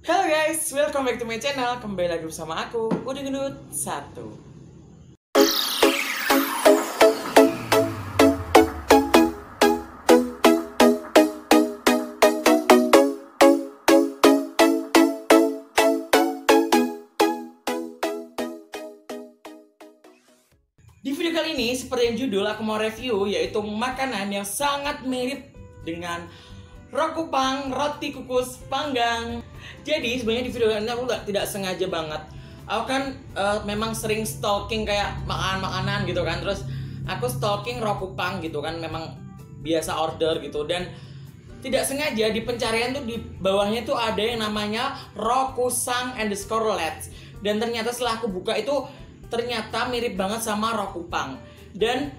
Halo guys, welcome back to my channel. Kembali lagi bersama aku, Udin Gendut 1. Di video kali ini, seperti yang judul, aku mau review yaitu makanan yang sangat mirip dengan rokupang, roti kukus panggang. Jadi sebenarnya di video kali ini aku tidak sengaja banget. Aku kan memang sering stalking kayak makanan-makanan gitu kan. Terus aku stalking rokupang gitu kan, memang biasa order gitu. Dan tidak sengaja di pencarian tuh di bawahnya tuh ada yang namanya rokusang_let's. Dan ternyata setelah aku buka itu ternyata mirip banget sama rokupang. Dan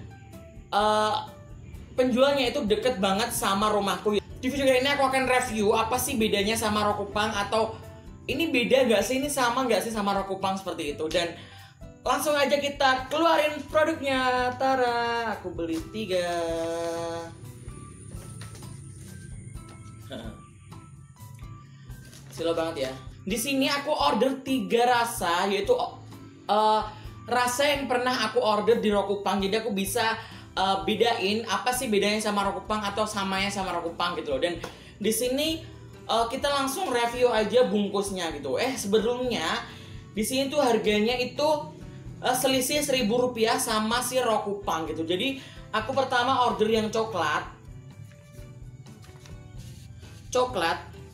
penjualnya itu deket banget sama rumahku. Di video kali ini aku akan review apa sih bedanya sama rokupang, atau ini beda gak sih, ini sama gak sih sama rokupang seperti itu. Dan langsung aja kita keluarin produknya. Tara, aku beli 3. Silo banget ya. Di sini aku order 3 rasa, yaitu rasa yang pernah aku order di rokupang. Jadi aku bisa bedain apa sih bedanya sama rokupang atau samanya sama rokupang gitu loh. Dan di sini kita langsung review aja bungkusnya gitu. Sebelumnya di sini tuh harganya itu selisih Rp1.000 sama si rokupang gitu. Jadi aku pertama order yang coklat.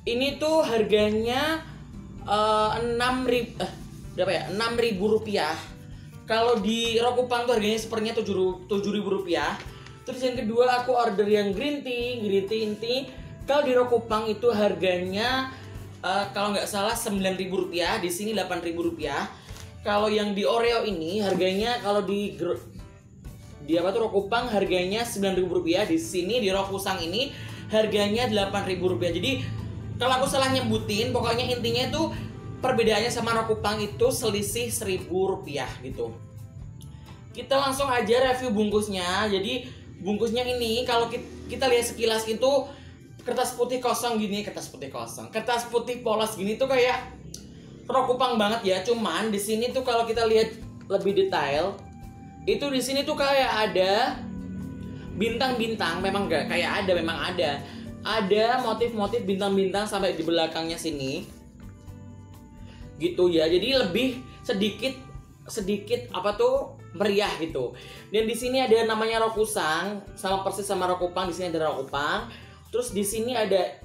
Ini tuh harganya berapa ya? Rp6.000. Kalau di rokupang tuh harganya sepertinya Rp7.000. Terus yang kedua aku order yang green tea ini. Kalau di rokupang itu harganya kalau nggak salah Rp9.000, di sini Rp8.000. Kalau yang di Oreo ini harganya kalau di rokupang harganya Rp9.000, di sini di rokusang ini harganya Rp8.000. Jadi kalau aku salah nyebutin, pokoknya intinya itu perbedaannya sama rokupang itu selisih Rp1.000 gitu. Kita langsung aja review bungkusnya. Jadi bungkusnya ini kalau kita lihat sekilas itu kertas putih kosong gini, kertas putih polos gini tuh kayak rokupang banget ya. Cuman di sini tuh kalau kita lihat lebih detail, itu di sini tuh kayak ada bintang-bintang, memang ada. Ada motif-motif bintang-bintang sampai di belakangnya sini. Gitu ya, jadi lebih sedikit meriah gitu. Dan di sini ada namanya rokusang, sama persis sama rokupang. Di sini ada rokupang. Terus di sini ada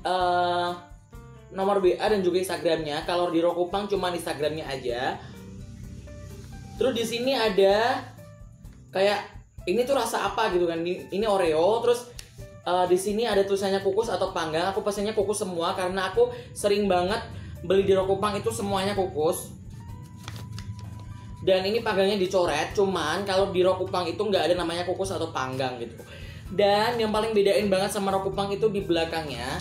nomor WA dan juga Instagramnya. Kalau di rokupang cuma Instagramnya aja. Terus di sini ada kayak ini tuh rasa apa gitu kan? Ini Oreo. Terus di sini ada tulisannya kukus atau panggang. Aku pesannya kukus semua karena aku sering banget beli di rokupang itu semuanya kukus. Dan ini panggangnya dicoret. Cuman kalau di rokupang itu nggak ada namanya kukus atau panggang gitu. Dan yang paling bedain banget sama rokupang itu di belakangnya.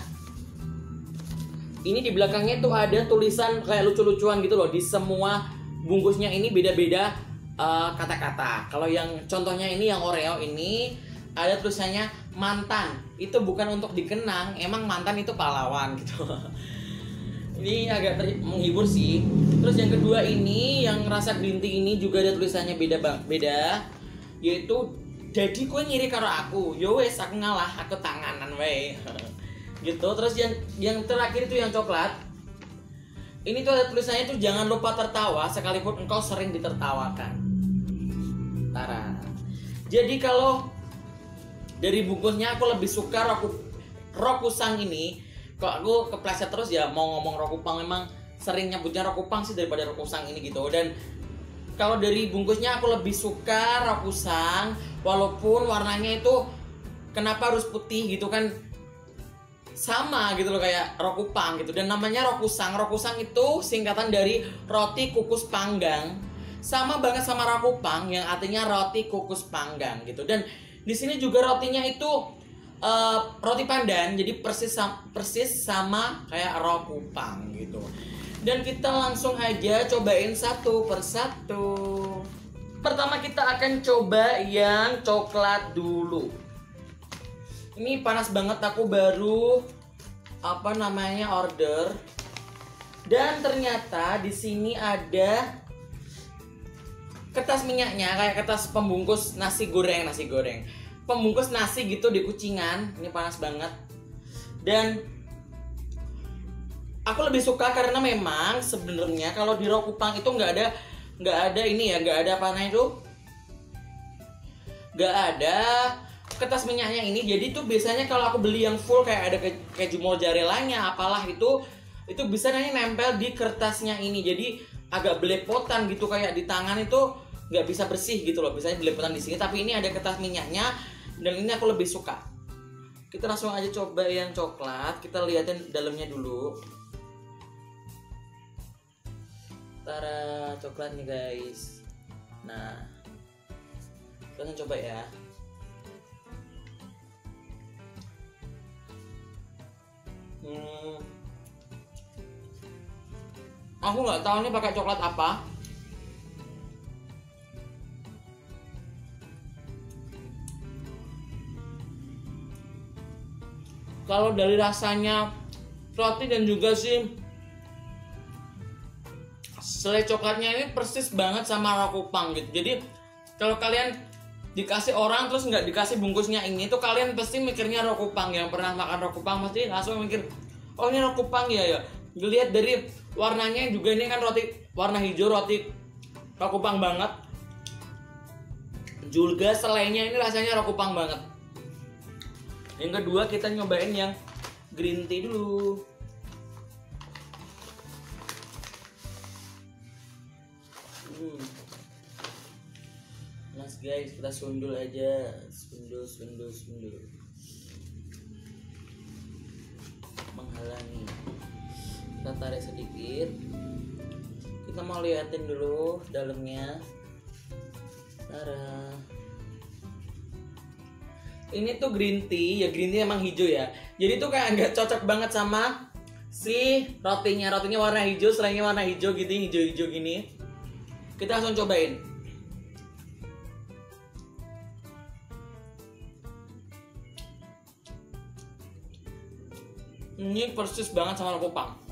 Ini di belakangnya tuh ada tulisan kayak lucu-lucuan gitu loh. Di semua bungkusnya ini beda-beda kata-kata. Kalau yang contohnya ini yang Oreo ini ada tulisannya mantan. Itu bukan untuk dikenang, emang mantan itu pahlawan gitu. Ini agak menghibur sih. Terus yang kedua ini yang rasa green tea ini juga ada tulisannya beda, yaitu jadi kue ngiri karo aku. Yo wes aku ngalah, aku tanganan we. Gitu. Terus yang terakhir itu yang coklat. Ini tuh ada tulisannya tuh jangan lupa tertawa sekalipun engkau sering ditertawakan. Tara. Jadi kalau dari bungkusnya aku lebih suka rokusang ini. Kok aku kepleset terus ya mau ngomong rokupang, memang sering nyebutnya rokupang sih daripada rokusang ini gitu. Dan kalau dari bungkusnya aku lebih suka rokusang, walaupun warnanya itu kenapa harus putih gitu kan, sama gitu loh kayak rokupang gitu. Dan namanya rokusang itu singkatan dari roti kukus panggang, sama banget sama rokupang yang artinya roti kukus panggang gitu. Dan di sini juga rotinya itu roti pandan, jadi persis sama kayak rokupang gitu. Dan kita langsung aja cobain satu persatu. Pertama kita akan coba yang coklat dulu. Ini panas banget, aku baru order. Dan ternyata di sini ada kertas minyaknya, kayak kertas pembungkus nasi goreng. Pembungkus nasi gitu di Kucingan. Ini panas banget. Dan aku lebih suka karena memang sebenarnya kalau di Rokupang itu nggak ada ini ya, nggak ada apa namanya itu, nggak ada kertas minyaknya ini. Jadi tuh biasanya kalau aku beli yang full kayak ada keju mozzarellanya apalah itu bisa nempel di kertasnya ini. Jadi agak belepotan gitu, kayak di tangan itu nggak bisa bersih gitu loh. Biasanya belepotan di sini, tapi ini ada kertas minyaknya dan ini aku lebih suka. Kita langsung aja coba yang coklat. Kita liatin dalamnya dulu. Tara, coklatnya guys. Nah, kita coba ya. Aku nggak tahu nih pakai coklat apa. Kalau dari rasanya roti dan juga sih selai coklatnya ini persis banget sama Rokupang gitu. Jadi kalau kalian dikasih orang terus nggak dikasih bungkusnya ini tuh kalian pasti mikirnya Rokupang. Yang pernah makan Rokupang pasti langsung mikir, oh ini Rokupang ya. Dilihat dari warnanya juga, ini kan roti warna hijau, roti Rokupang banget. Juga selainya ini rasanya Rokupang banget. Yang kedua kita nyobain yang green tea dulu. Mas guys, kita sundul aja, sundul menghalangi. Kita tarik sedikit. Kita mau liatin dulu dalamnya. Tara. Ini tuh green tea, ya green tea emang hijau ya. Jadi tuh kayak nggak cocok banget sama si rotinya. Rotinya warna hijau, selainya warna hijau gitu, hijau-hijau gini. Kita langsung cobain. Ini persis banget sama Rokupang.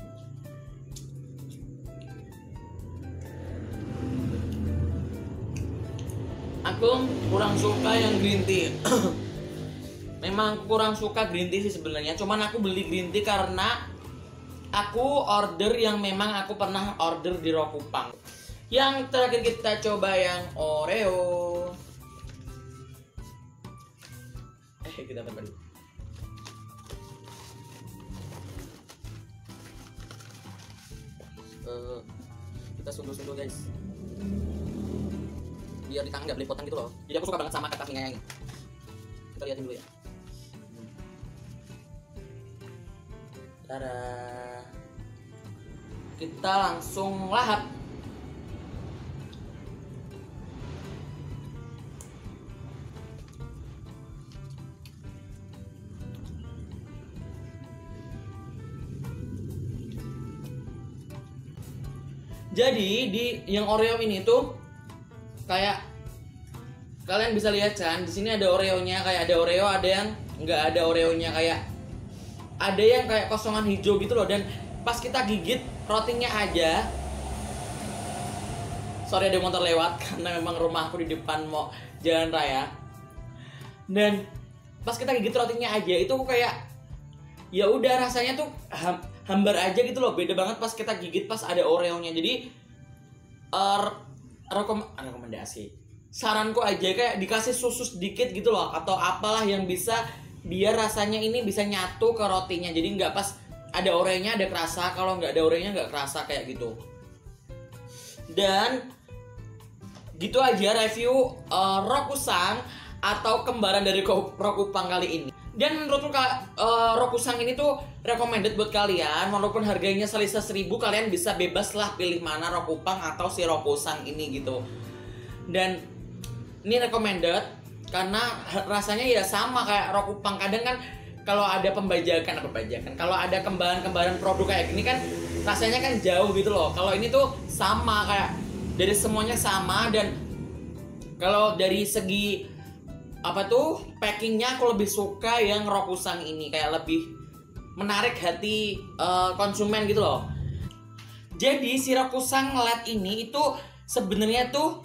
Aku kurang suka yang green tea. Memang kurang suka green tea sih sebenarnya. Cuman aku beli green tea karena aku order yang memang aku pernah order di Rokupang. Yang terakhir kita coba yang Oreo. Kita teman. Kita sundul-sundul guys. Biar di tangan nggak belepotan gitu loh. Jadi aku suka banget sama kertas minyaknya ini. Kita liatin dulu ya. Tada. Kita langsung lahap. Jadi di yang Oreo ini tuh kayak kalian bisa lihat kan, di sini ada Oreonya, kayak ada Oreo, ada yang nggak ada Oreonya, kayak ada yang kayak kosongan hijau gitu loh. Dan pas kita gigit rotinya aja, sorry ada motor lewat karena memang rumahku di depan mau jalan raya. Dan pas kita gigit rotinya aja itu kayak ya udah rasanya tuh hambar aja gitu loh. Beda banget pas kita gigit pas ada Oreonya. Jadi rekomendasi, saranku aja kayak dikasih susu sedikit gitu loh, atau apalah yang bisa biar rasanya ini bisa nyatu ke rotinya. Jadi nggak pas ada Oreonya ada kerasa, kalau nggak ada Oreonya nggak kerasa kayak gitu. Dan gitu aja review Rokusang atau kembaran dari Rokupang kali ini. Dan menurutku Rokusang ini tuh recommended buat kalian. Walaupun harganya selisih 1.000, kalian bisa bebas lah pilih mana Rokupang atau si Rokusang ini gitu. Dan ini recommended karena rasanya ya sama kayak Rokupang. Kadang kan kalau ada pembajakan, kalau ada kembaran produk kayak gini kan rasanya kan jauh gitu loh. Kalau ini tuh sama, kayak dari semuanya sama. Dan kalau dari segi packingnya aku lebih suka yang Rokusang ini, kayak lebih menarik hati konsumen gitu loh. Jadi si Rokusang LED ini itu sebenarnya tuh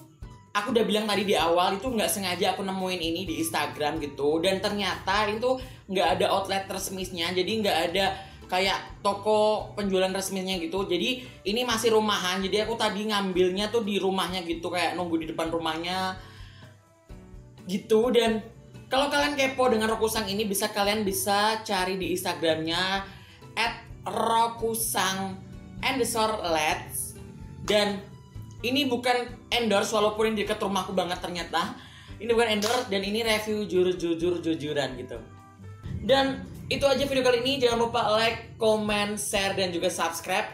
aku udah bilang tadi di awal itu nggak sengaja aku nemuin ini di Instagram gitu, dan ternyata itu nggak ada outlet resminya, jadi nggak ada kayak toko penjualan resminya gitu. Jadi ini masih rumahan, jadi aku tadi ngambilnya tuh di rumahnya gitu, kayak nunggu di depan rumahnya gitu. Dan kalau kalian kepo dengan Rokusang ini, kalian bisa cari di Instagramnya @rokusang_leds. Dan ini bukan endorse, walaupun ini deket rumahku banget ternyata. Ini bukan endorse, dan ini review jujuran gitu. Dan itu aja video kali ini. Jangan lupa like, comment, share, dan juga subscribe.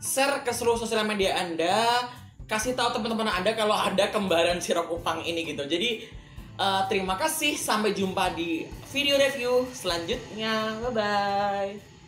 Share ke seluruh sosial media Anda. Kasih tahu teman-teman Anda kalau ada kembaran si Rokupang ini gitu. Jadi terima kasih. Sampai jumpa di video review selanjutnya. Bye-bye.